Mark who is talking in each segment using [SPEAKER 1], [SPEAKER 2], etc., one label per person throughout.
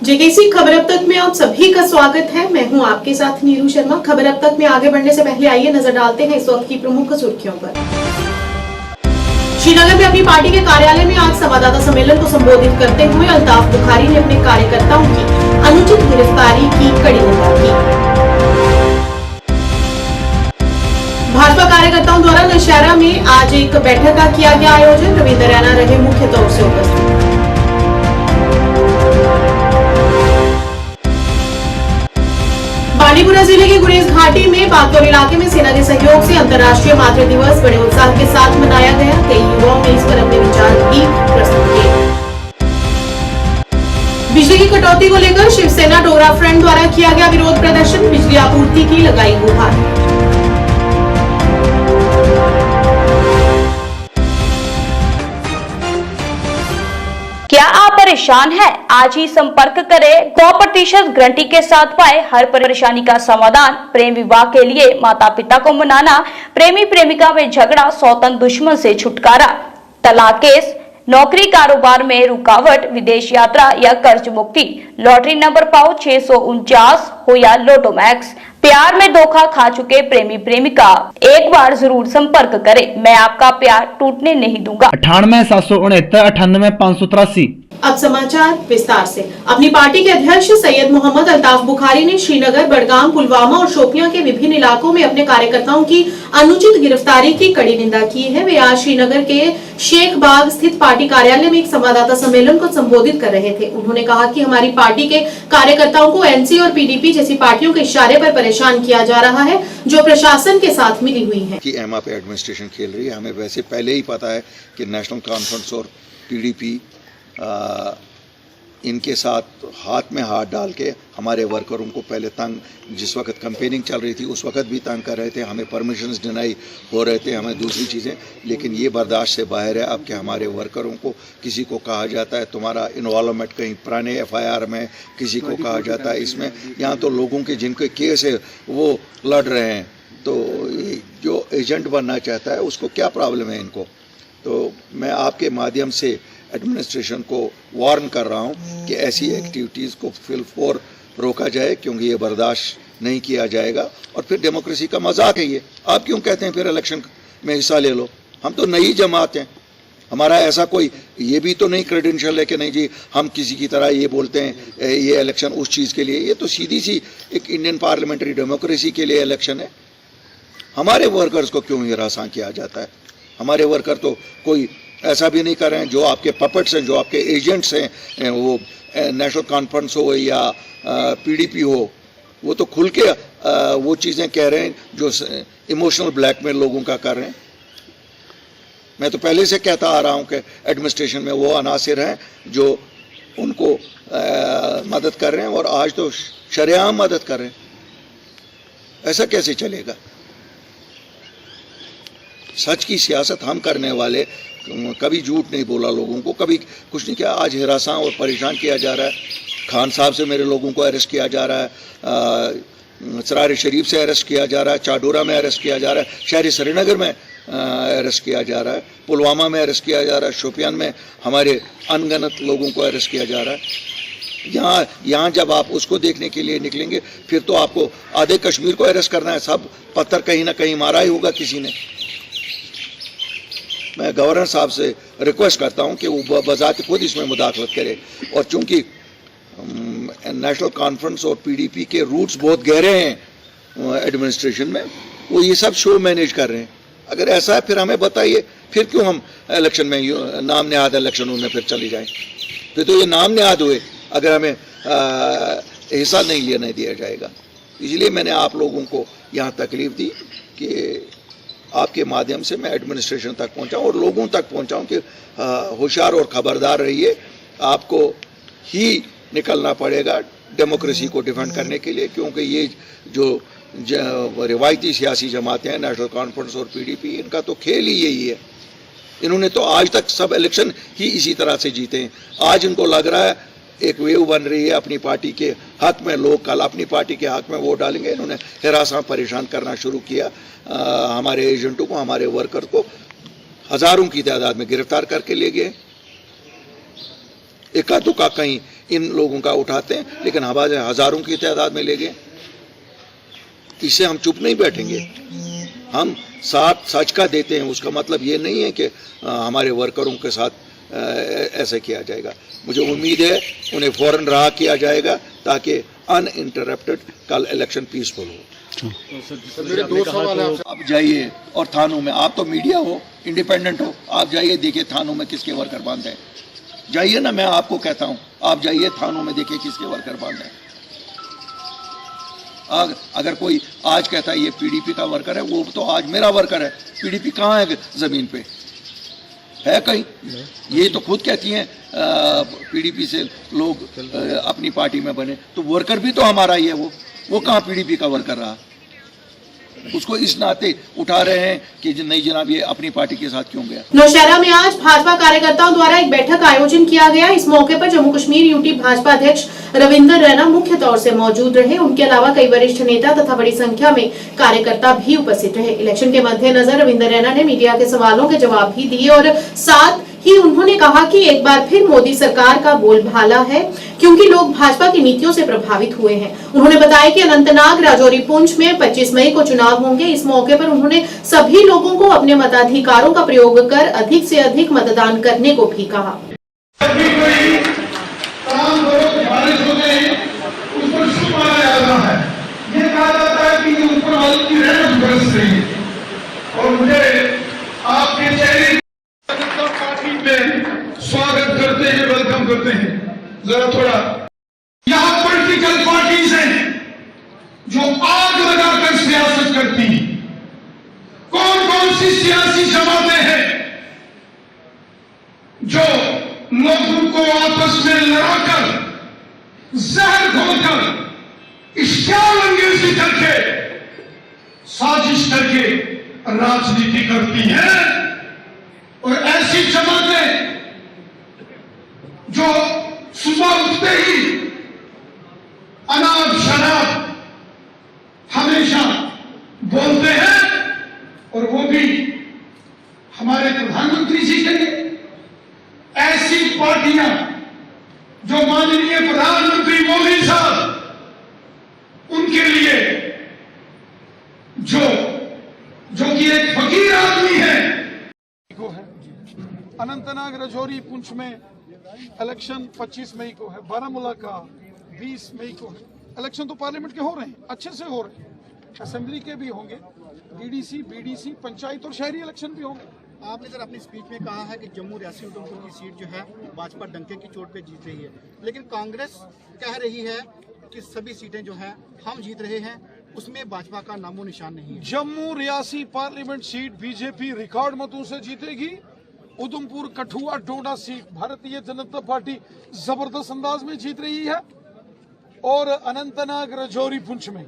[SPEAKER 1] JKC खबर अब तक में आप सभी का स्वागत है। मैं हूं आपके साथ नीरू शर्मा। खबर अब तक में आगे बढ़ने से पहले आइए नजर डालते हैं इस वक्त की प्रमुख सुर्खियों पर। श्रीनगर में अपनी पार्टी के कार्यालय में आज संवाददाता सम्मेलन को संबोधित करते हुए अल्ताफ बुखारी ने अपने कार्यकर्ताओं की अनुचित गिरफ्तारी की कड़ी निंदा की। भाजपा कार्यकर्ताओं द्वारा नौशहरा में आज एक बैठक का किया गया आयोजन। रविंद्र रैना रहे मुख्य तौर से उपस्थित। बांदीपुरा जिले के गुरेज घाटी में बागतौर इलाके में सेना के सहयोग से अंतर्राष्ट्रीय मातृ दिवस बड़े उत्साह के साथ मनाया गया। कई युवाओं ने इस पर अपने विचार भी प्रस्तुत किए। बिजली की कटौती को लेकर शिवसेना डोगरा फ्रंट द्वारा किया गया विरोध प्रदर्शन। बिजली आपूर्ति की लगाई गुहार।
[SPEAKER 2] क्या आप परेशान हैं? आज ही संपर्क करें। 100% गारंटी के साथ पाए हर परेशानी का समाधान। प्रेम विवाह के लिए माता पिता को मनाना, प्रेमी प्रेमिका में झगड़ा, सौतन दुश्मन से छुटकारा, तलाक केस, नौकरी कारोबार में रुकावट, विदेश यात्रा या कर्ज मुक्ति, लॉटरी नंबर पाओ 649 हो या लोटो मैक्स, प्यार में धोखा खा चुके प्रेमी प्रेमिका, एक बार जरूर संपर्क करें। मैं आपका प्यार टूटने नहीं दूंगा।
[SPEAKER 3] 98 769 98 583।
[SPEAKER 1] अब समाचार विस्तार से। अपनी पार्टी के अध्यक्ष सैयद मोहम्मद अल्ताफ बुखारी ने श्रीनगर, बडगाम, पुलवामा और शोपियां के विभिन्न इलाकों में अपने कार्यकर्ताओं की अनुचित गिरफ्तारी की कड़ी निंदा की है। वे आज श्रीनगर के शेख बाग स्थित पार्टी कार्यालय में एक संवाददाता सम्मेलन को संबोधित कर रहे थे। उन्होंने कहा कि हमारी पार्टी के कार्यकर्ताओं को एनसी और पीडीपी जैसी पार्टियों के इशारे पर परेशान किया जा रहा है, जो प्रशासन के साथ मिली हुई है।
[SPEAKER 4] कि एमआप एडमिनिस्ट्रेशन खेल रही है। हमें वैसे पहले ही पता है कि नेशनल कॉन्फ्रेंस और पीडीपी इनके साथ हाथ में हाथ डाल के हमारे वर्करों को पहले तंग, जिस वक्त कैंपेनिंग चल रही थी उस वक्त भी तंग कर रहे थे, हमें परमिशंस डिनाई हो रहे थे, हमें दूसरी चीज़ें, लेकिन ये बर्दाश्त से बाहर है अब कि हमारे वर्करों को किसी को कहा जाता है तुम्हारा इन्वॉल्वमेंट कहीं पुराने एफआईआर में, किसी को कहा जाता है इसमें। यहाँ तो लोगों के जिनके केस है वो लड़ रहे हैं, तो जो एजेंट बनना चाहता है उसको क्या प्रॉब्लम है इनको। तो मैं आपके माध्यम से एडमिनिस्ट्रेशन को वार्न कर रहा हूं कि ऐसी एक्टिविटीज़ को फिलफोर रोका जाए, क्योंकि ये बर्दाश्त नहीं किया जाएगा और फिर डेमोक्रेसी का मजाक है ये। आप क्यों कहते हैं फिर इलेक्शन में हिस्सा ले लो? हम तो नई जमात हैं, हमारा ऐसा कोई ये भी तो नहीं क्रेडेंशियल है कि नहीं जी हम किसी की तरह ये बोलते हैं ये इलेक्शन उस चीज़ के लिए। ये तो सीधी सी एक इंडियन पार्लियामेंट्री डेमोक्रेसी के लिए इलेक्शन है। हमारे वर्कर्स को क्यों हिरासा किया जाता है? हमारे वर्कर तो कोई ऐसा भी नहीं कर रहे हैं। जो आपके पपेट्स हैं, जो आपके एजेंट्स हैं, वो नेशनल कॉन्फ्रेंस हो या पीडीपी हो, वो तो खुल के वो चीज़ें कह रहे हैं जो इमोशनल ब्लैकमेल लोगों का कर रहे हैं। मैं तो पहले से कहता आ रहा हूं कि एडमिनिस्ट्रेशन में वो अनासिर हैं जो उनको मदद कर रहे हैं और आज तो शरेआम मदद कर रहे हैं। ऐसा कैसे चलेगा? सच की सियासत हम करने वाले कभी झूठ नहीं बोला लोगों को, कभी कुछ नहीं किया। आज हिरासा और परेशान किया जा रहा है। खान साहब से मेरे लोगों को अरेस्ट किया जा रहा है, सरार शरीफ से अरेस्ट किया जा रहा है, चाडोरा में अरेस्ट किया जा रहा है, शहर श्रीनगर में अरेस्ट किया जा रहा है, पुलवामा में अरेस्ट किया जा रहा है, शोपियान में हमारे अनगिनत लोगों को अरेस्ट किया जा रहा है। यहाँ जब आप उसको देखने के लिए निकलेंगे फिर तो आपको आधे कश्मीर को अरेस्ट करना है। सब पत्थर कहीं ना कहीं मारा ही होगा किसी ने। मैं गवर्नर साहब से रिक्वेस्ट करता हूं कि वो बजाते खुद इसमें मुदाखलत करे। और चूंकि नेशनल कॉन्फ्रेंस और पीडीपी के रूट्स बहुत गहरे हैं एडमिनिस्ट्रेशन में, वो ये सब शो मैनेज कर रहे हैं। अगर ऐसा है फिर हमें बताइए, फिर क्यों हम इलेक्शन में नाम नेहाद इलेक्शनों में फिर चले जाएं? फिर तो ये नाम नेहाद हुए अगर हमें हिस्सा नहीं लेने दिया जाएगा। इसलिए मैंने आप लोगों को यहाँ तकलीफ दी कि आपके माध्यम से मैं एडमिनिस्ट्रेशन तक पहुंचाऊं और लोगों तक पहुंचाऊं कि होशियार और खबरदार रहिए। आपको ही निकलना पड़ेगा डेमोक्रेसी को डिफेंड करने के लिए, क्योंकि ये जो रिवायती सियासी जमातें हैं नेशनल कॉन्फ्रेंस और पीडीपी, इनका तो खेल ही यही है। इन्होंने तो आज तक सब इलेक्शन ही इसी तरह से जीते हैं। आज इनको लग रहा है एक वेव बन रही है अपनी पार्टी के हक में, लोग कल अपनी पार्टी के हक में वोट डालेंगे। इन्होंने हिरासा परेशान करना शुरू किया। हमारे एजेंटों को, हमारे वर्कर को हजारों की तादाद में गिरफ्तार करके ले गए। एका दुका कहीं इन लोगों का उठाते हैं, लेकिन हमारे हजारों की तादाद में ले गए। इससे हम चुप नहीं बैठेंगे, हम साथ सच का देते हैं। उसका मतलब ये नहीं है कि हमारे वर्करों के साथ ऐसे किया जाएगा। मुझे उम्मीद है उन्हें फौरन रहा किया जाएगा ताकि अनइंटरप्टेड कल इलेक्शन पीसफुल हो।
[SPEAKER 5] मेरे दो सवाल है।
[SPEAKER 4] आप जाइए और थानों में, आप तो मीडिया हो, इंडिपेंडेंट हो, आप जाइए देखिए थानों में किसके वर्कर बांधे हैं। जाइए ना, मैं आपको कहता हूं, आप जाइए थानों में देखिए किसके वर्कर बांधे हैं। अगर कोई आज कहता है ये पीडीपी का वर्कर है, वो तो आज मेरा वर्कर है। पीडीपी कहाँ है जमीन पे है कहीं? ये तो खुद कहती हैं पीडीपी से लोग अपनी पार्टी में बने, तो वर्कर भी तो हमारा ही है। वो कहाँ पीडीपी का वर्कर रहा? उसको इस नाते उठा रहे हैं कि नहीं जनाब ये अपनी पार्टी के साथ क्यों गया।
[SPEAKER 1] नौशहरा में आज भाजपा कार्यकर्ताओं द्वारा एक बैठक आयोजन किया गया। इस मौके पर जम्मू कश्मीर यूटी भाजपा अध्यक्ष रविंदर रैना मुख्य तौर से मौजूद रहे। उनके अलावा कई वरिष्ठ नेता तथा बड़ी संख्या में कार्यकर्ता भी उपस्थित रहे। इलेक्शन के मद्देनजर रविंदर रैना ने मीडिया के सवालों के जवाब भी दिए और साथ ही उन्होंने कहा कि एक बार फिर मोदी सरकार का बोलबाला है, क्योंकि लोग भाजपा की नीतियों से प्रभावित हुए हैं। उन्होंने बताया कि अनंतनाग, राजौरी, पुंछ में 25 मई को चुनाव होंगे। इस मौके पर उन्होंने सभी लोगों को अपने मताधिकारों का प्रयोग कर अधिक से अधिक मतदान करने को भी कहा।
[SPEAKER 5] और मुझे आपके चेहरे पार्टी में स्वागत करते हैं, वेलकम करते हैं। जरा थोड़ा यहां पॉलिटिकल पार्टीज हैं जो आग लगाकर सियासत करती हैं। कौन कौन सी सियासी जमातें हैं जो लोगों को आपस में लड़ाकर, जहर घोलकर, इश्तियारअंगेजी करके, साजिश करके राजनीति करती हैं। और ऐसी जमातें जो सुबह उठते ही अनाप शराब हमेशा बोलते हैं, और वो भी हमारे प्रधानमंत्री जी के लिए। ऐसी पार्टियां जो माननीय प्रधानमंत्री मोदी साहब उनके लिए जो कि एक फकीर आदमी है। अनंतनाग, राजौरी, पुंछ में इलेक्शन 25 मई को है। बारामूला का 20 मई को है। इलेक्शन तो पार्लियामेंट के हो रहे हैं, अच्छे से हो रहे हैं। असेंबली के भी होंगे, डीडीसी, बीडीसी, पंचायत और शहरी इलेक्शन भी होंगे।
[SPEAKER 6] आपने सर अपनी स्पीच में कहा है कि जम्मू रियासी उधमपुर की सीट जो है भाजपा डंके की चोट पे जीत रही है, लेकिन कांग्रेस कह रही है कि सभी सीटें जो हैं हम जीत रहे हैं, उसमें भाजपा का नामो निशान नहीं है।
[SPEAKER 5] Jammu Reasi parliament seat BJP record मतों से जीतेगी। उधमपुर, कठुआ, डोडा सीट भारतीय जनता पार्टी जबरदस्त अंदाज में जीत रही है। और अनंतनाग, राजौरी, पुंछ में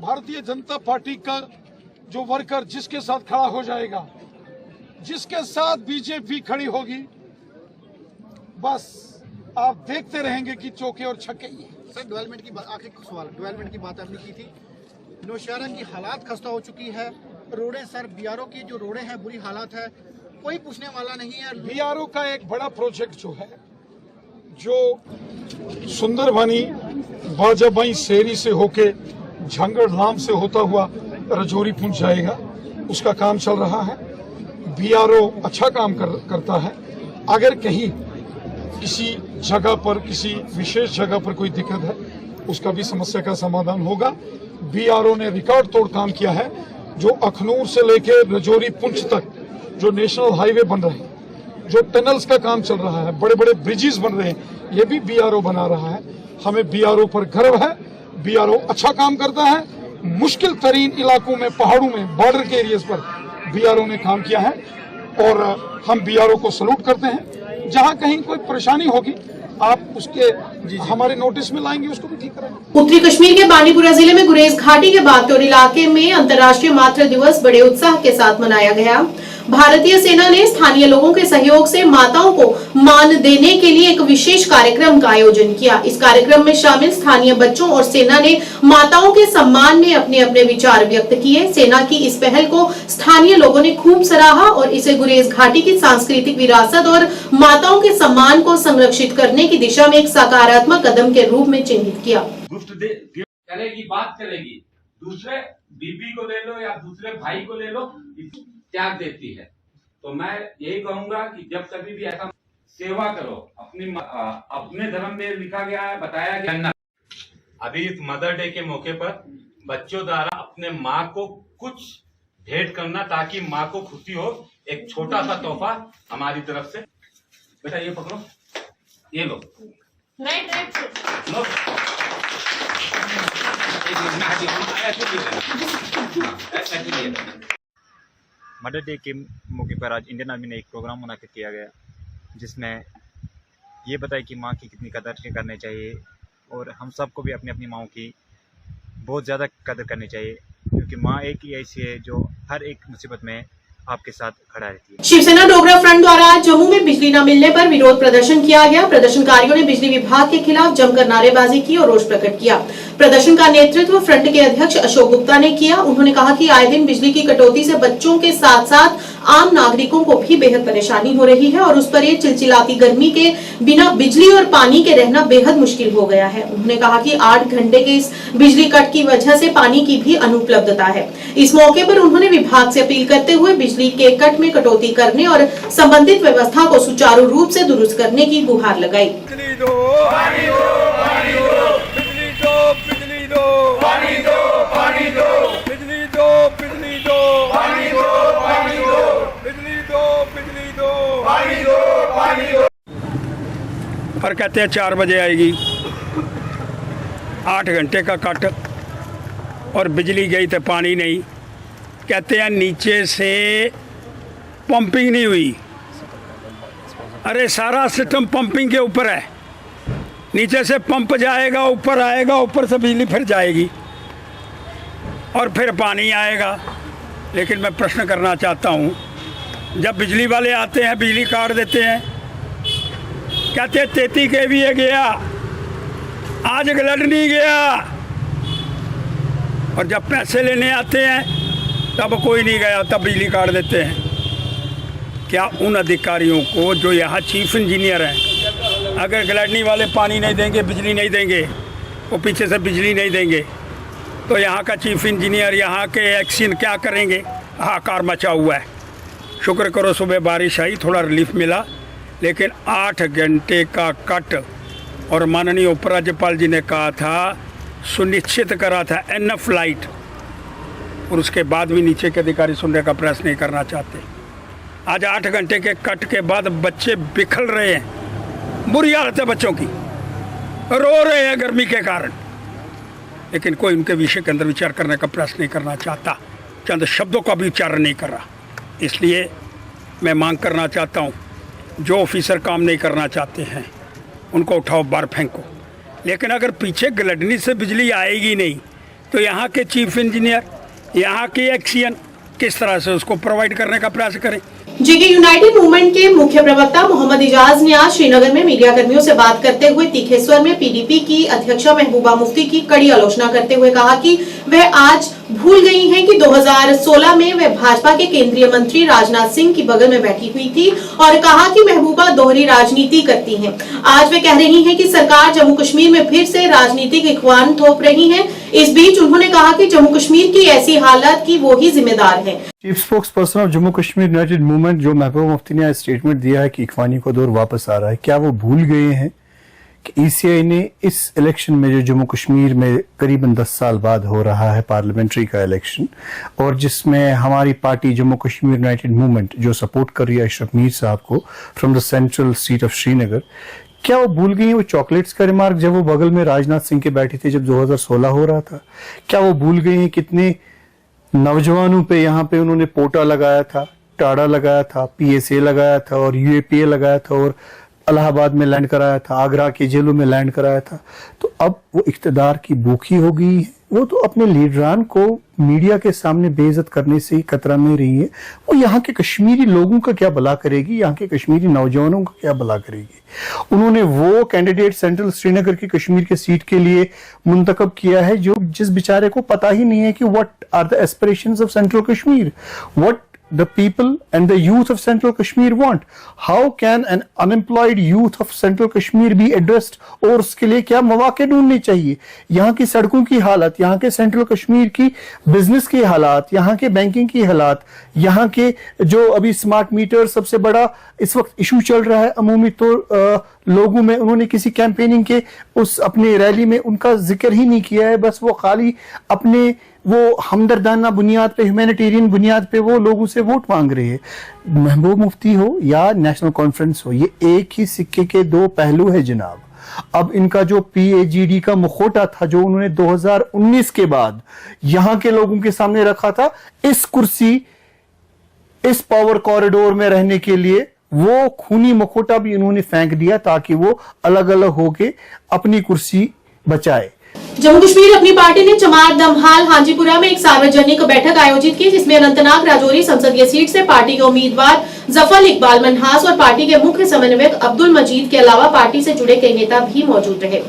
[SPEAKER 5] भारतीय जनता पार्टी का जो वर्कर जिसके साथ खड़ा हो जाएगा, जिसके साथ बीजेपी खड़ी होगी, बस आप देखते रहेंगे कि चौके और छक्के ही हैं।
[SPEAKER 6] सर डेवलपमेंट की आखिरी सवाल, डेवलपमेंट की बात आपने की थी। नौशहरा की हालात खस्ता हो चुकी है। रोडें सर, बीआरओ की जो रोडें हैं बुरी हालात है, कोई पूछने वाला नहीं है।
[SPEAKER 5] बीआरओ का एक बड़ा प्रोजेक्ट जो है, जो सुंदरबनी, बाजाबाई, सेरी से होके झंगड़ लाम से होता हुआ राजौरी पुंछ जाएगा, उसका काम चल रहा है। बीआरओ अच्छा काम करता है। अगर कहीं किसी जगह पर, किसी विशेष जगह पर कोई दिक्कत है, उसका भी समस्या का समाधान होगा। बीआरओ ने रिकॉर्ड तोड़ काम किया है। जो अखनूर से लेकर राजौरी पुंछ तक जो नेशनल हाईवे बन रहे हैं, जो टनल्स का काम चल रहा है, बड़े बड़े ब्रिजेस बन रहे हैं, ये भी बीआरओ बना रहा है। हमें बीआरओ पर गर्व है। बीआरओ अच्छा काम करता है। मुश्किल तरीन इलाकों में, पहाड़ों में, बॉर्डर के एरियाज पर बीआरओ ने काम किया है और हम बीआरओ को सलूट करते हैं। जहां कहीं कोई परेशानी होगी आप उसके हमारे नोटिस में लाएंगे, उसको भी ठीक करेंगे।
[SPEAKER 1] उत्तरी कश्मीर के बांडीपुरा जिले में गुरेज घाटी के बागतौर इलाके में अंतर्राष्ट्रीय मातृ दिवस बड़े उत्साह के साथ मनाया गया। भारतीय सेना ने स्थानीय लोगों के सहयोग से माताओं को मान देने के लिए एक विशेष कार्यक्रम का आयोजन किया। इस कार्यक्रम में शामिल स्थानीय बच्चों और सेना ने माताओं के सम्मान में अपने अपने विचार व्यक्त किए। सेना की इस पहल को स्थानीय लोगों ने खूब सराहा और इसे गुरेज घाटी की सांस्कृतिक विरासत और माताओं के सम्मान को संरक्षित करने की दिशा में एक सकारात्मक कदम के रूप में चिन्हित किया।
[SPEAKER 7] करेगी, बात करेगी, दूसरे बीबी को ले लो या दूसरे भाई को ले लो, त्याग देती है। तो मैं यही कहूंगा कि जब कभी भी ऐसा सेवा करो, अपने धर्म में लिखा गया है, बताया गया। अभी इस मदर डे के मौके पर बच्चों द्वारा अपने माँ को कुछ भेंट करना ताकि माँ को खुशी हो, एक छोटा सा तोहफा हमारी तरफ से। बेटा ये पकड़ो, ये लो, लो।
[SPEAKER 8] मदर डे के मौके पर आज इंडियन आर्मी ने एक प्रोग्राम मुनाकिद किया गया, जिसमें ये बताया कि माँ की कितनी कदर करनी चाहिए और हम सबको भी अपनी अपनी माँओं की बहुत ज़्यादा कदर करनी चाहिए, क्योंकि माँ एक ही ऐसी है जो हर एक मुसीबत में आपके साथ खड़ा रहती है।
[SPEAKER 1] शिवसेना डोगरा फ्रंट द्वारा आज जम्मू में बिजली न मिलने पर विरोध प्रदर्शन किया गया। प्रदर्शनकारियों ने बिजली विभाग के खिलाफ जमकर नारेबाजी की और रोष प्रकट किया। प्रदर्शन का नेतृत्व फ्रंट के अध्यक्ष अशोक गुप्ता ने किया। उन्होंने कहा कि आए दिन बिजली की कटौती से बच्चों के साथ साथ आम नागरिकों को भी बेहद परेशानी हो रही है और उस पर ये चिलचिलाती गर्मी के बिना बिजली और पानी के रहना बेहद मुश्किल हो गया है। उन्होंने कहा कि 8 घंटे के इस बिजली कट की वजह से पानी की भी अनुपलब्धता है। इस मौके पर उन्होंने विभाग से अपील करते हुए बिजली के कट में कटौती करने और संबंधित व्यवस्था को सुचारू रूप से दुरुस्त करने की गुहार लगाई।
[SPEAKER 5] और कहते हैं 4 बजे आएगी, 8 घंटे का कट और बिजली गई तो पानी नहीं। कहते हैं नीचे से पंपिंग नहीं हुई। अरे सारा सिस्टम पंपिंग के ऊपर है, नीचे से पंप जाएगा, ऊपर आएगा, ऊपर से बिजली फिर जाएगी और फिर पानी आएगा। लेकिन मैं प्रश्न करना चाहता हूँ, जब बिजली वाले आते हैं बिजली काट देते हैं, कहते 33 kVA गया, आज ग्लड नहीं गया, और जब पैसे लेने आते हैं तब कोई नहीं गया, तब बिजली काट देते हैं। क्या उन अधिकारियों को जो यहाँ चीफ इंजीनियर हैं, अगर ग्लडनी वाले पानी नहीं देंगे, बिजली नहीं देंगे, वो पीछे से बिजली नहीं देंगे, तो यहाँ का चीफ इंजीनियर, यहाँ के एक्शन क्या करेंगे? हाहाकार मचा हुआ है। शुक्र करो सुबह बारिश आई, थोड़ा रिलीफ मिला, लेकिन 8 घंटे का कट, और माननीय उपराज्यपाल जी ने कहा था, सुनिश्चित करा था एनफ लाइट, और उसके बाद भी नीचे के अधिकारी सुनने का प्रयास नहीं करना चाहते। आज 8 घंटे के कट के बाद बच्चे बिखर रहे हैं, बुरी हालत है बच्चों की, रो रहे हैं गर्मी के कारण, लेकिन कोई उनके विषय के अंदर विचार करने का प्रयास नहीं करना चाहता, चंद शब्दों का भी उच्चारण नहीं कर रहा। इसलिए मैं मांग करना चाहता हूँ, जो ऑफिसर काम नहीं करना चाहते हैं उनको उठाओ, बाहर फेंको। लेकिन अगर पीछे ग्लडनी से बिजली आएगी नहीं, तो यहाँ के चीफ इंजीनियर, यहाँ के एक्शन किस तरह से उसको प्रोवाइड करने का प्रयास करें।
[SPEAKER 1] जेके यूनाइटेड मूवमेंट के मुख्य प्रवक्ता मोहम्मद इजाज ने आज श्रीनगर में मीडिया कर्मियों से बात करते हुए तीखे स्वर में पीडीपी की अध्यक्षा महबूबा मुफ्ती की कड़ी आलोचना करते हुए कहा कि वह आज भूल गई हैं कि 2016 में वह भाजपा के केंद्रीय मंत्री राजनाथ सिंह की बगल में बैठी हुई थी, और कहा कि महबूबा दोहरी राजनीति करती हैं। आज वे कह रही हैं कि सरकार जम्मू कश्मीर में फिर से राजनीतिक इख्वान थोप रही है। इस बीच उन्होंने कहा कि जम्मू कश्मीर की ऐसी हालत की वो ही जिम्मेदार है।
[SPEAKER 9] Chief spokes person of Jammu Kashmir United movement जो महबूबा मुफ्ती ने स्टेटमेंट दिया है कि इख्वानी का दौर वापस आ रहा है, क्या वो भूल गए हैं कि ईसीआई ने इस इलेक्शन में, जो जम्मू कश्मीर में करीबन 10 साल बाद हो रहा है पार्लियामेंट्री का इलेक्शन, और जिसमें हमारी party Jammu Kashmir United movement जो सपोर्ट कर रही है अशरफ मीर साहब को from the central seat of Srinagar, क्या वो भूल गई वो चॉकलेट्स का रिमार्क जब वो बगल में राजनाथ सिंह के बैठे थे जब 2016 हो रहा था? क्या वो भूल गई हैं कितने नौजवानों पे यहाँ पे उन्होंने पोटा लगाया था, टाड़ा लगाया था, पीएसए लगाया था और यूएपीए लगाया था और इलाहाबाद में लैंड कराया था, आगरा की जेलों में लैंड कराया था? तो अब वो इख्तिदार की भूखी हो गई है, वो तो अपने लीडरान को मीडिया के सामने बेइज्जत करने से ही कतरा में रही है। वो यहाँ के कश्मीरी लोगों का क्या भला करेगी, यहाँ के कश्मीरी नौजवानों का क्या भला करेगी। उन्होंने वो कैंडिडेट सेंट्रल श्रीनगर की कश्मीर के सीट के लिए मुंतखब किया है जो जिस बेचारे को पता ही नहीं है कि what are the aspirations of central Kashmir, what the people and the youth of Central Kashmir want. How can an unemployed youth of Central Kashmir be addressed? और उसके लिए क्या मौके ढूंढने चाहिए। यहाँ की सड़कों की हालत, यहाँ के सेंट्रल कश्मीर की बिजनेस की हालात, यहाँ के बैंकिंग की हालात, यहाँ के जो अभी स्मार्ट मीटर सबसे बड़ा इस वक्त इशू चल रहा है अमूमी तौर लोगों में, उन्होंने किसी कैंपेनिंग के उस अपने रैली में उनका जिक्र ही नहीं किया है। बस वो खाली अपने वो हमदर्दाना बुनियाद पे, ह्यूमैनिटेरियन बुनियाद पे वो लोगों से वोट मांग रहे हैं। महबूब मुफ्ती हो या नेशनल कॉन्फ्रेंस हो, ये एक ही सिक्के के दो पहलू है जनाब। अब इनका जो PAGD का मुखौटा था जो उन्होंने 2019 के बाद यहां के लोगों के सामने रखा था, इस कुर्सी इस पावर कॉरिडोर में रहने के लिए, वो खूनी मुखौटा भी उन्होंने फेंक दिया ताकि वो अलग अलग होके अपनी कुर्सी बचाए।
[SPEAKER 1] जम्मू कश्मीर अपनी पार्टी ने चमार दमहाल हांजीपुरा में एक सार्वजनिक बैठक आयोजित की जिसमें अनंतनाग राजौरी संसदीय सीट से पार्टी के उम्मीदवार जफर इकबाल मनहास और पार्टी के मुख्य समन्वयक अब्दुल मजीद के अलावा पार्टी से जुड़े कई नेता भी मौजूद रहे।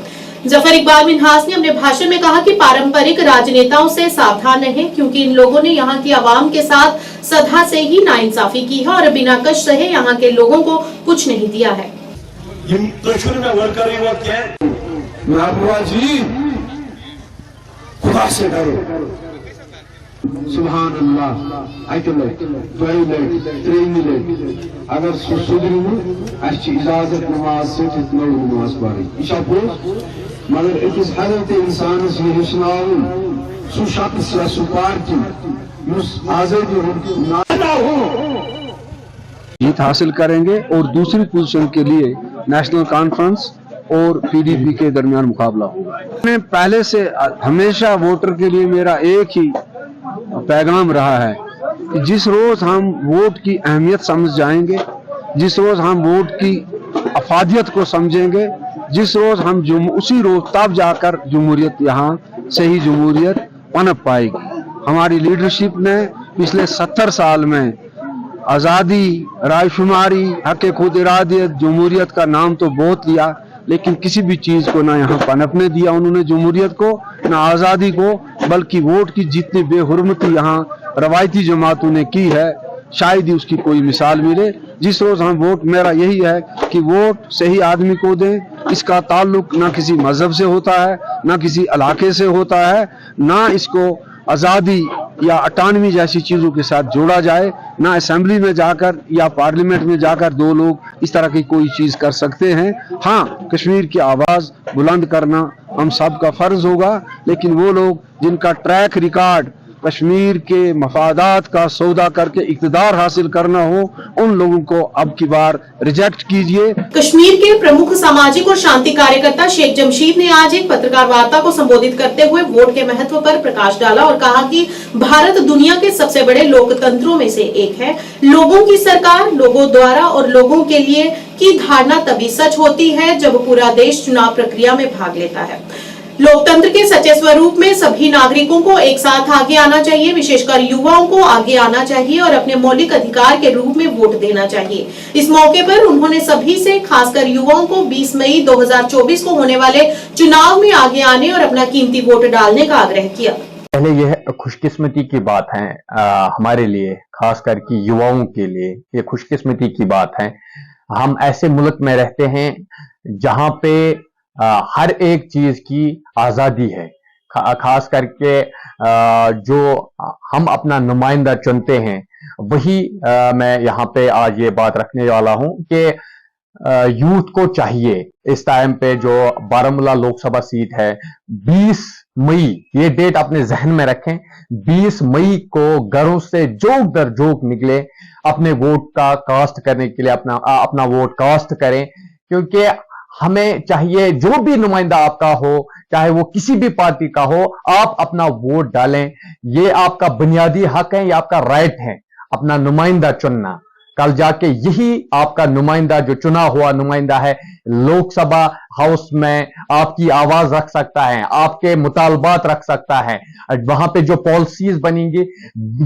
[SPEAKER 1] जफर इकबाल मनहास ने अपने भाषण में कहा कि पारंपरिक राजनेताओं से सावधान रहें क्योंकि इन लोगों ने यहाँ की आवाम के साथ सदा से ही नाइंसाफी की है और बिना कष्ट सहे यहाँ के लोगों को कुछ नहीं दिया है।
[SPEAKER 10] खुदा से डरो। सुभान अल्लाह अगर सुधरू इजाजत नमाज से नमाज पढ़ मगर अकिस हजरत इंसान सह शख्स या सह पार्टी आजादी
[SPEAKER 11] जीत हासिल करेंगे और दूसरी पोजीशन के लिए नेशनल कॉन्फ्रेंस और PDP के दरमियान मुकाबला होगा। मैं पहले से हमेशा वोटर के लिए मेरा एक ही पैगाम रहा है कि जिस रोज हम वोट की अहमियत समझ जाएंगे, जिस रोज हम वोट की अफादियत को समझेंगे, जिस रोज हम उसी रोज तब जाकर जमहूरियत यहाँ सही जमहूरियत पनप पाएगी। हमारी लीडरशिप ने पिछले 70 साल में आज़ादी, रायशुमारी, हक खुद इरादियत, जमहूरियत का नाम तो बहुत लिया लेकिन किसी भी चीज को ना यहाँ पनपने दिया उन्होंने जमहूरियत को, ना आज़ादी को, बल्कि वोट की जितनी बेहुरमती यहाँ रवायती जमातों ने की है शायद ही उसकी कोई मिसाल मिले। जिस रोज हम वोट, मेरा यही है कि वोट सही आदमी को दें। इसका ताल्लुक ना किसी मजहब से होता है, ना किसी इलाके से होता है, ना इसको आज़ादी या अटानवी जैसी चीज़ों के साथ जोड़ा जाए, ना असेंबली में जाकर या पार्लियामेंट में जाकर दो लोग इस तरह की कोई चीज़ कर सकते हैं। हाँ, कश्मीर की आवाज़ बुलंद करना हम सब का फ़र्ज होगा, लेकिन वो लोग जिनका ट्रैक रिकॉर्ड कश्मीर के मफादात का सौदा करके इक़्तिदार हासिल करना हो, उन लोगों को अब की बार रिजेक्ट कीजिए।
[SPEAKER 1] कश्मीर के प्रमुख सामाजिक और शांति कार्यकर्ता शेख जमशीद ने आज एक पत्रकार वार्ता को संबोधित करते हुए वोट के महत्व पर प्रकाश डाला और कहा कि भारत दुनिया के सबसे बड़े लोकतंत्रों में से एक है। लोगों की सरकार, लोगों द्वारा और लोगों के लिए की धारणा तभी सच होती है जब पूरा देश चुनाव प्रक्रिया में भाग लेता है। लोकतंत्र के सच्चे स्वरूप में सभी नागरिकों को एक साथ आगे आना चाहिए, विशेषकर युवाओं को आगे आना चाहिए और अपने मौलिक अधिकार के रूप में वोट देना चाहिए। इस मौके पर उन्होंने सभी से, खासकर युवाओं को 20 मई 2024 को होने वाले चुनाव में आगे आने और अपना कीमती वोट डालने का आग्रह किया।
[SPEAKER 12] पहले यह खुशकिस्मती की बात है हमारे लिए, खासकर कि युवाओं के लिए ये खुशकिस्मती की बात है। हम ऐसे मुल्क में रहते हैं जहां पे हर एक चीज की आजादी है, खास करके जो हम अपना नुमाइंदा चुनते हैं वही मैं यहाँ पे आज ये बात रखने वाला हूँ कि यूथ को चाहिए इस टाइम पे जो बारामूला लोकसभा सीट है 20 मई, ये डेट अपने जहन में रखें, 20 मई को घरों से जोक दर जोक निकले, अपने वोट का कास्ट करने के लिए अपना वोट कास्ट करें, क्योंकि हमें चाहिए जो भी नुमाइंदा आपका हो, चाहे वो किसी भी पार्टी का हो, आप अपना वोट डालें। ये आपका बुनियादी हक है, ये आपका राइट है अपना नुमाइंदा चुनना। कल जाके यही आपका नुमाइंदा, जो चुना हुआ नुमाइंदा है, लोकसभा हाउस में आपकी आवाज रख सकता है, आपके मुतालबात रख सकता है। वहां पे जो पॉलिसीज बनेंगी,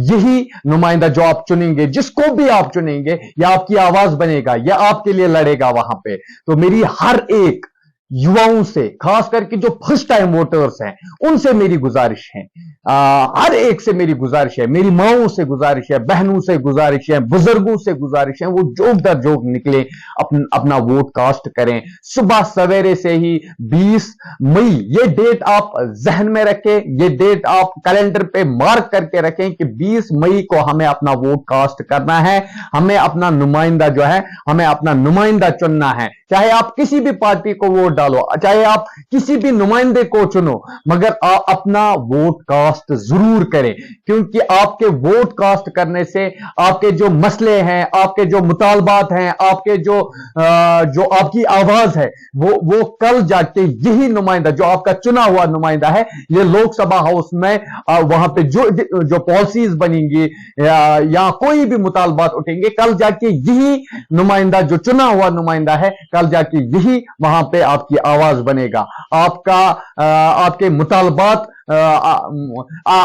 [SPEAKER 12] यही नुमाइंदा जो आप चुनेंगे, जिसको भी आप चुनेंगे, यह आपकी आवाज बनेगा, यह आपके लिए लड़ेगा वहां पे। तो मेरी हर एक युवाओं से, खास करके जो फर्स्ट टाइम वोटर्स हैं, उनसे मेरी गुजारिश है, हर एक से मेरी गुजारिश है, मेरी माओं से गुजारिश है, बहनों से गुजारिश है, बुजुर्गों से गुजारिश है, वो जोक दर जोक निकले, अपना वोट कास्ट करें। सुबह सवेरे से ही 20 मई, ये डेट आप जहन में रखें, ये डेट आप कैलेंडर पे मार्क करके रखें कि 20 मई को हमें अपना वोट कास्ट करना है। हमें अपना नुमाइंदा जो है, हमें अपना नुमाइंदा चुनना है। चाहे आप किसी भी पार्टी को वोट डालो, चाहे आप किसी भी नुमाइंदे को चुनो, मगर आप अपना वोट कास्ट जरूर करें, क्योंकि आपके वोट कास्ट करने से आपके जो मसले हैं, आपके जो मुतालबात हैं, आपके जो आपकी आवाज है, वो कल जाके यही नुमाइंदा, जो आपका चुना हुआ नुमाइंदा है, ये लोकसभा हाउस में वहां पे जो पॉलिसीज बनेंगी या कोई भी मुतालबात उठेंगे, कल जाके यही नुमाइंदा, जो चुना हुआ नुमाइंदा है, कल जाके यही वहां पे आपकी आवाज बनेगा, आपके मुतालबात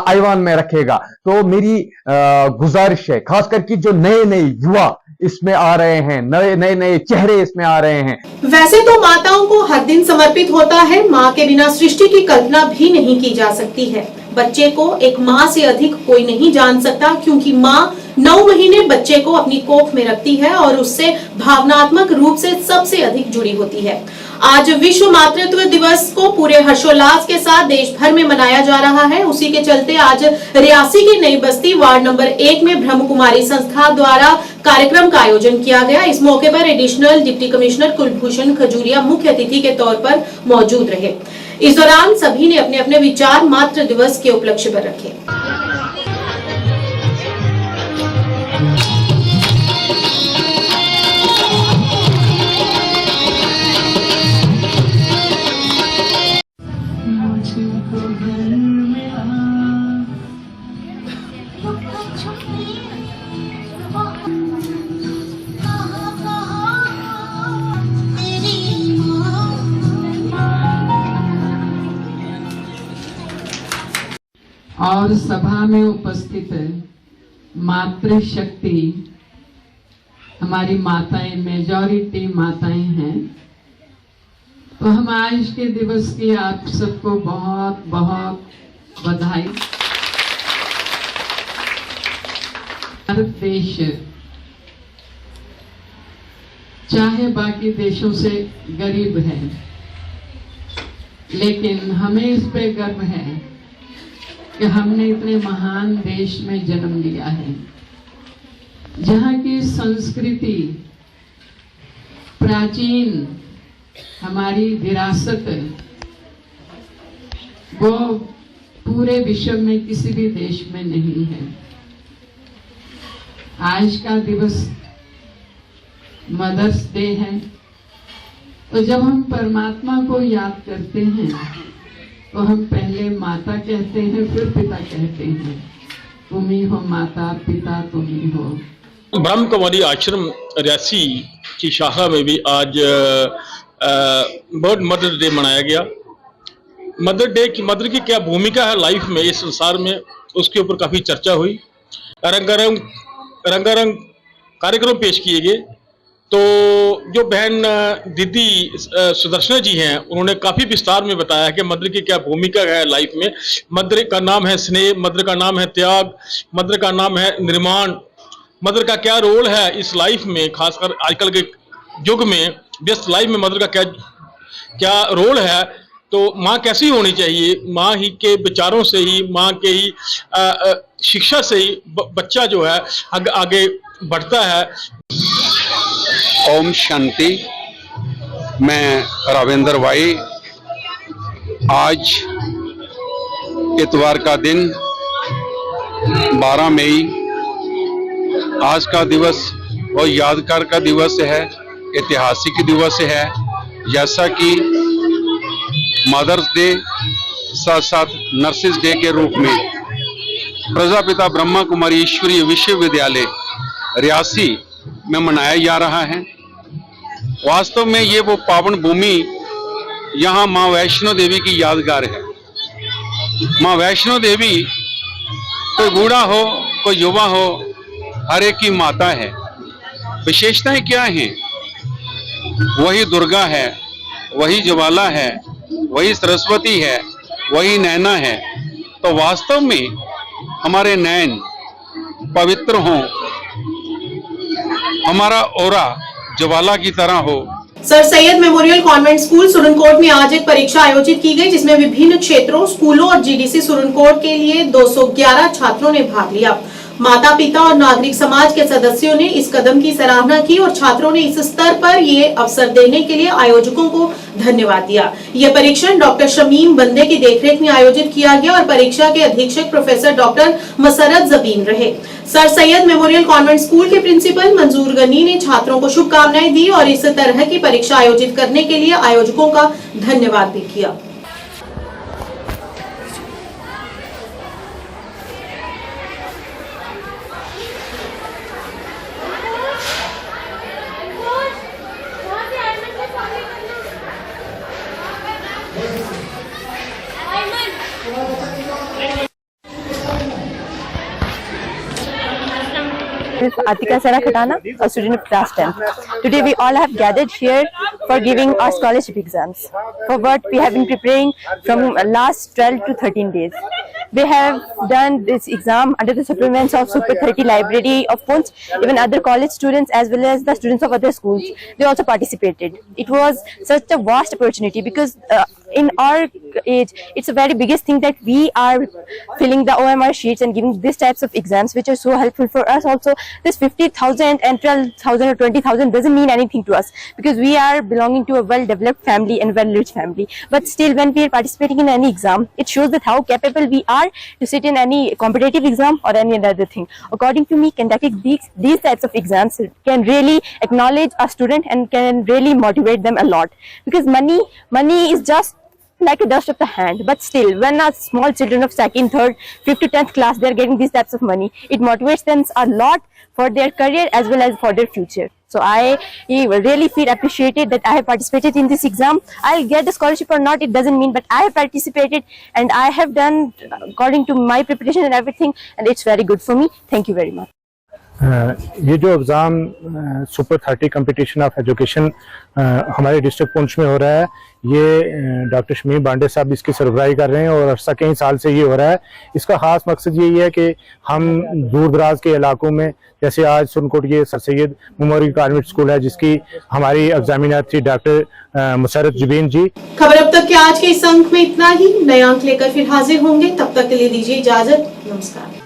[SPEAKER 12] ऐवान में रखेगा। तो मेरी गुजारिश है, खास करके जो नए नए युवा इसमें आ रहे हैं, नए नए चेहरे इसमें आ रहे हैं।
[SPEAKER 1] वैसे तो माताओं को हर दिन समर्पित होता है, माँ के बिना सृष्टि की कल्पना भी नहीं की जा सकती है। बच्चे को एक माँ से अधिक कोई नहीं जान सकता, क्योंकि माँ 9 महीने बच्चे को अपनी कोख में रखती है और उससे भावनात्मक रूप से सबसे अधिक जुड़ी होती है। आज विश्व मातृत्व दिवस को पूरे हर्षोल्लास के साथ देश भर में मनाया जा रहा है। उसी के चलते आज रियासी की नई बस्ती वार्ड नंबर 1 में ब्रह्म कुमारी संस्था द्वारा कार्यक्रम का आयोजन किया गया। इस मौके पर additional deputy commissioner Kulbhushan Khajuria मुख्य अतिथि के तौर पर मौजूद रहे। इस दौरान सभी ने अपने अपने विचार मातृ दिवस के उपलक्ष्य पर रखे।
[SPEAKER 13] और सभा में उपस्थित मातृशक्ति, हमारी माताएं, मेजॉरिटी माताएं हैं, तो हम आज के दिवस की आप सबको बहुत बहुत बधाई। भारत देश चाहे बाकी देशों से गरीब है, लेकिन हमें इस पे गर्व है कि हमने इतने महान देश में जन्म लिया है, जहाँ की संस्कृति, प्राचीन हमारी विरासत, वो पूरे विश्व में किसी भी देश में नहीं है। आज का दिवस मदर्स डे है, तो जब हम परमात्मा को याद करते हैं तो हम पहले माता कहते हैं, फिर पिता कहते हैं। तुम ही हो माता, पिता तुम ही हो।
[SPEAKER 14] ब्रह्म कुमारी आश्रम रियासी की शाखा में भी आज वर्ल्ड मदर डे मनाया गया। मदर की क्या भूमिका है लाइफ में, इस संसार में, उसके ऊपर काफ़ी चर्चा हुई। रंगारंग कार्यक्रम पेश किए गए। तो जो बहन दीदी सुदर्शना जी हैं, उन्होंने काफ़ी विस्तार में बताया कि मदर की क्या भूमिका है लाइफ में। मदर का नाम है स्नेह, मदर का नाम है त्याग, मदर का नाम है निर्माण। मदर का क्या रोल है इस लाइफ में, खासकर आजकल के युग में, व्यस्त लाइफ में मदर का क्या रोल है। तो माँ कैसी होनी चाहिए, माँ ही के विचारों से ही, माँ के ही शिक्षा से ही बच्चा जो है आगे बढ़ता है।
[SPEAKER 11] ओम शांति। मैं रावेंद्र भाई, आज इतवार का दिन 12 मई, आज का दिवस और यादगार का दिवस है, ऐतिहासिक दिवस है। जैसा कि मदर्स डे साथ साथ नर्सिस डे के रूप में प्रजापिता ब्रह्मा कुमारी ईश्वरीय विश्वविद्यालय रियासी में मनाया जा रहा है।
[SPEAKER 15] वास्तव में ये वो पावन भूमि यहाँ माँ वैष्णो देवी की यादगार है। माँ वैष्णो देवी कोई बूढ़ा हो कोई युवा हो, हर एक की माता है। विशेषताएं क्या हैं? वही दुर्गा है, वही ज्वाला है, वही सरस्वती है, वही नैना है। तो वास्तव में हमारे नैन पवित्र हों, हमारा ओरा ज्वाला की तरह हो।
[SPEAKER 1] Sir Syed memorial convent school Surankote में आज एक परीक्षा आयोजित की गई, जिसमें विभिन्न क्षेत्रों, स्कूलों और जीडीसी सुरनकोट के लिए 211 छात्रों ने भाग लिया। माता पिता और नागरिक समाज के सदस्यों ने इस कदम की सराहना की और छात्रों ने इस स्तर पर ये अवसर देने के लिए आयोजकों को धन्यवाद दिया। यह परीक्षण डॉक्टर शमीम बंदे की देखरेख में आयोजित किया गया और परीक्षा के अधीक्षक प्रोफेसर डॉक्टर मसरत जबीन रहे। Sir Syed memorial convent school के प्रिंसिपल मंजूर गनी ने छात्रों को शुभकामनाएं दी और इस तरह की परीक्षा आयोजित करने के लिए आयोजकों का धन्यवाद भी किया।
[SPEAKER 16] This is Atika Sara Khatana, a student of class 10. Today we all have gathered here for giving our scholarship exams, for what we have been preparing from last 12 to 13 days. We have done this exam under the supplements of Super 30 Library of Poonch. Even other college students as well as the students of other schools, they also participated. It was such a vast opportunity because in our age, it's a very biggest thing that we are filling the OMR sheets and giving these types of exams, which are so helpful for us. Also, this 50,000 and 12,000 or 20,000 doesn't mean anything to us because we are belonging to a well-developed family and well-rich family. But still, when we are participating in any exam, it shows that how capable we are to sit in any competitive exam or any other thing. According to me, conducting these types of exams can really acknowledge a student and can really motivate them a lot, because money is just like a dust of the hand. But still, when our small children of 2nd, 3rd, 5th to 10th class, they are getting these types of money, it motivates them a lot for their career as well as for their future. So I really feel appreciated that I have participated in this exam. I'll get the scholarship or not, it doesn't mean, but I have participated and I have done according to my preparation and everything, and it's very good for me. Thank you very much.
[SPEAKER 9] ये जो exam super 30 competition of education हमारे district Poonch में हो रहा है, ये doctor Shamim Bande साहब इसकी सरबराही कर रहे हैं और अरसा कई साल से ये हो रहा है। इसका ख़ास मकसद यही है कि हम दूर दराज के इलाकों में, जैसे आज सुरनकोट ये sir Syed memorial convent school है जिसकी हमारी एग्जामिनर थी डॉक्टर मसरत जबीन जी।
[SPEAKER 1] खबर अब तक के आज के इस अंक में इतना ही। नए अंक लेकर फिर हाजिर होंगे, तब तक के लिए दीजिए इजाजत। नमस्कार।